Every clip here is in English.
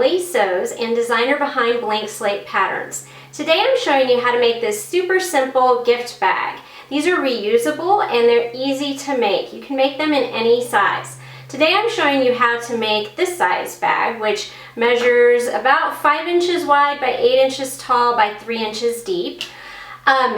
Kelly Sews and designer behind Blank Slate Patterns. Today I'm showing you how to make this super simple gift bag. These are reusable and they're easy to make. You can make them in any size. Today I'm showing you how to make this size bag, which measures about 5 inches wide by 8 inches tall by 3 inches deep.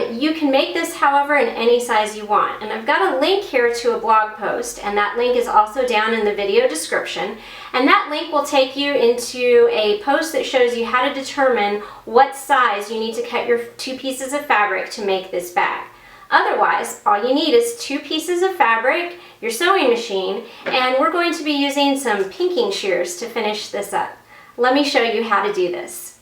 You can make this, however, in any size you want. And I've got a link here to a blog post, and that link is also down in the video description. And that link will take you into a post that shows you how to determine what size you need to cut your 2 pieces of fabric to make this bag. Otherwise, all you need is 2 pieces of fabric, your sewing machine, and we're going to be using some pinking shears to finish this up. Let me show you how to do this.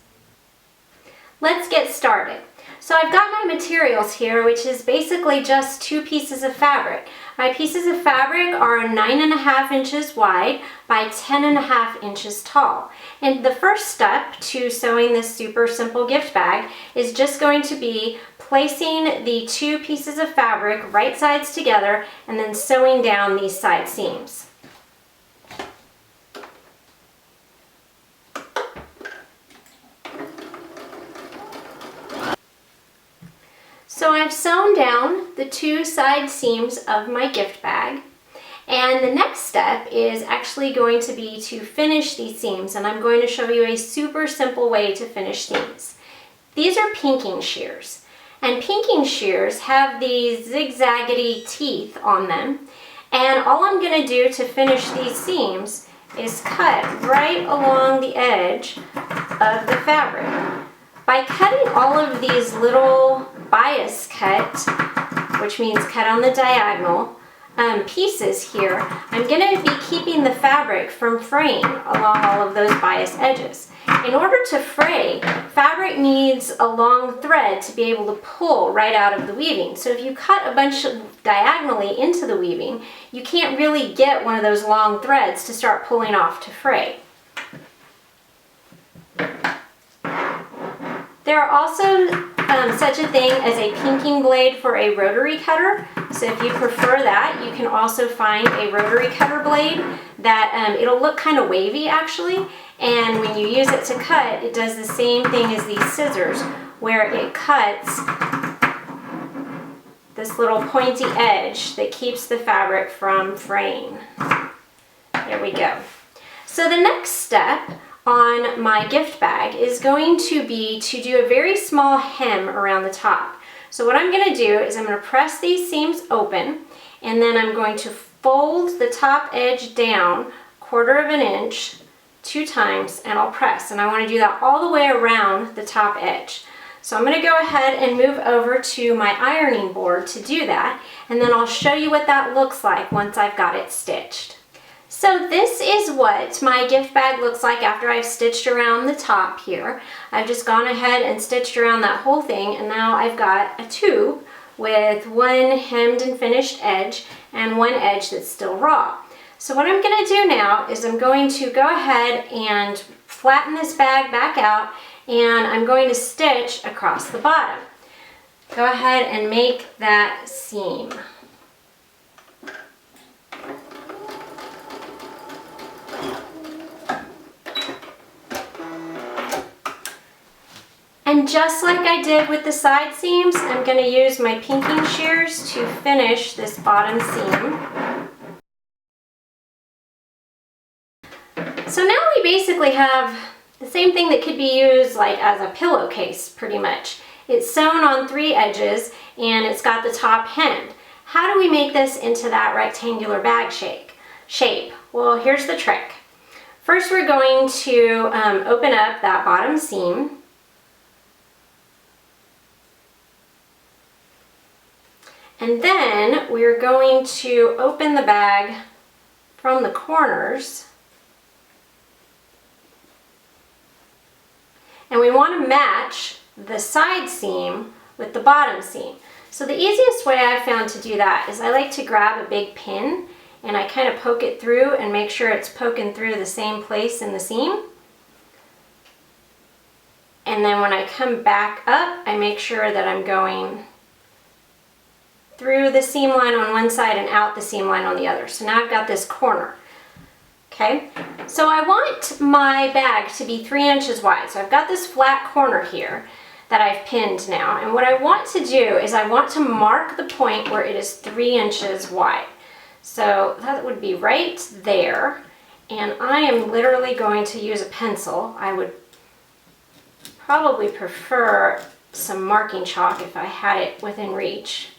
Let's get started. So I've got my materials here, which is basically just 2 pieces of fabric. My pieces of fabric are 9.5 inches wide by 10.5 inches tall. And the first step to sewing this super simple gift bag is just going to be placing the 2 pieces of fabric right sides together and then sewing down these side seams. So I've sewn down the 2 side seams of my gift bag, and the next step is actually going to be to finish these seams, and I'm going to show you a super simple way to finish seams. These are pinking shears, and pinking shears have these zigzaggedy teeth on them, and all I'm going to do to finish these seams is cut right along the edge of the fabric. By cutting all of these little bias cut, which means cut on the diagonal, pieces here, I'm going to be keeping the fabric from fraying along all of those bias edges. In order to fray, fabric needs a long thread to be able to pull right out of the weaving. So if you cut a bunch diagonally into the weaving, you can't really get one of those long threads to start pulling off to fray. There are also such a thing as a pinking blade for a rotary cutter. So if you prefer that, you can also find a rotary cutter blade that it'll look kind of wavy actually. And when you use it to cut, it does the same thing as these scissors, where it cuts this little pointy edge that keeps the fabric from fraying. There we go. So the next step on my gift bag is going to be to do a very small hem around the top. So what I'm going to do is I'm going to press these seams open, and then I'm going to fold the top edge down 1/4 inch 2 times, and I'll press, and I want to do that all the way around the top edge. So I'm going to go ahead and move over to my ironing board to do that, and then I'll show you what that looks like once I've got it stitched. So this is what my gift bag looks like after I've stitched around the top here. I've just gone ahead and stitched around that whole thing, and now I've got a tube with 1 hemmed and finished edge and 1 edge that's still raw. So what I'm going to do now is I'm going to go ahead and flatten this bag back out, and I'm going to stitch across the bottom. Go ahead and make that seam. And just like I did with the side seams, I'm going to use my pinking shears to finish this bottom seam. So now we basically have the same thing that could be used like as a pillowcase pretty much. It's sewn on 3 edges and it's got the top hemmed. How do we make this into that rectangular bag shape? Well, here's the trick. First we're going to open up that bottom seam. And then we're going to open the bag from the corners. And we want to match the side seam with the bottom seam. So the easiest way I've found to do that is I like to grab a big pin and I kind of poke it through and make sure it's poking through the same place in the seam. And then when I come back up, I make sure that I'm going through the seam line on one side and out the seam line on the other. So now I've got this corner. Okay, so I want my bag to be 3 inches wide. So I've got this flat corner here that I've pinned now. And what I want to do is I want to mark the point where it is 3 inches wide. So that would be right there. And I am literally going to use a pencil. I would probably prefer some marking chalk if I had it within reach,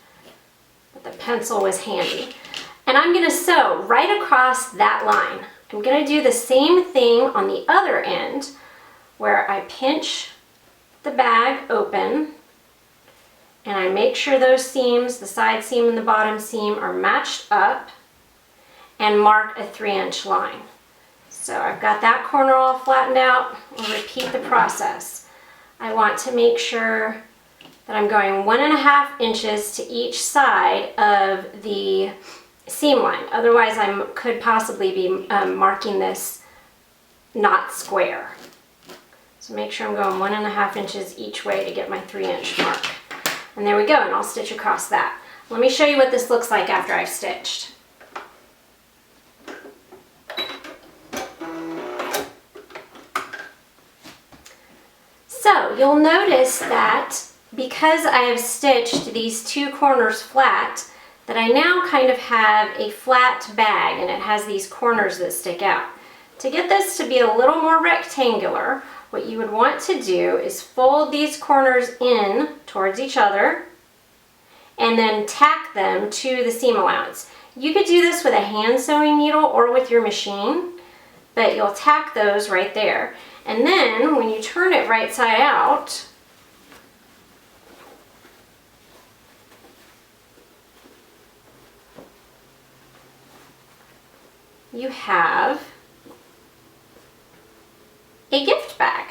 but the pencil was handy. And I'm going to sew right across that line. I'm going to do the same thing on the other end where I pinch the bag open and I make sure those seams, the side seam and the bottom seam, are matched up and mark a 3-inch line. So I've got that corner all flattened out. I'll repeat the process. I want to make sure that I'm going 1.5 inches to each side of the seam line. Otherwise, I could possibly be marking this not square. So make sure I'm going 1.5 inches each way to get my 3-inch mark. And there we go, and I'll stitch across that. Let me show you what this looks like after I've stitched. So you'll notice that because I have stitched these 2 corners flat, that I now kind of have a flat bag and it has these corners that stick out. To get this to be a little more rectangular, what you would want to do is fold these corners in towards each other and then tack them to the seam allowance. You could do this with a hand sewing needle or with your machine, but you'll tack those right there. And then when you turn it right side out, you have a gift bag.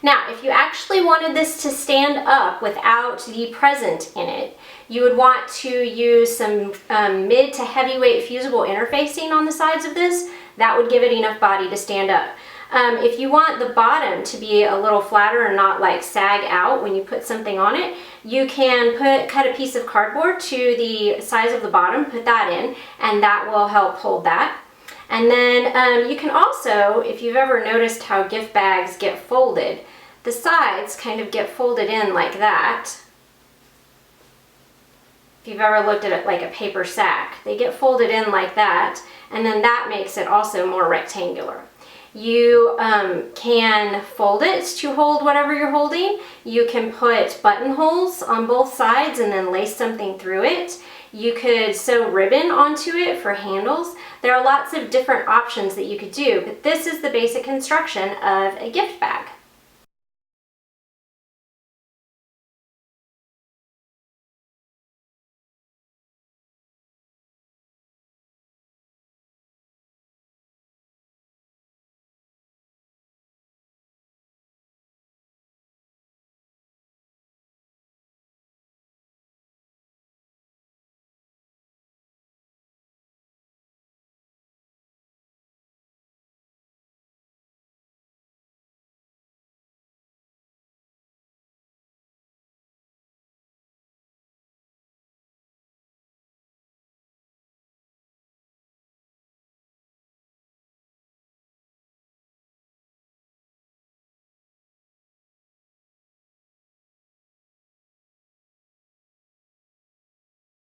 Now, if you actually wanted this to stand up without the present in it, you would want to use some mid to heavyweight fusible interfacing on the sides of this. That would give it enough body to stand up. If you want the bottom to be a little flatter and not like sag out when you put something on it, you can cut a piece of cardboard to the size of the bottom, put that in, and that will help hold that. And then you can also, if you've ever noticed how gift bags get folded, the sides kind of get folded in like that. If you've ever looked at it like a paper sack, they get folded in like that, and then that makes it also more rectangular. You can fold it to hold whatever you're holding. You can put buttonholes on both sides and then lace something through it. You could sew ribbon onto it for handles. There are lots of different options that you could do, but this is the basic construction of a gift bag.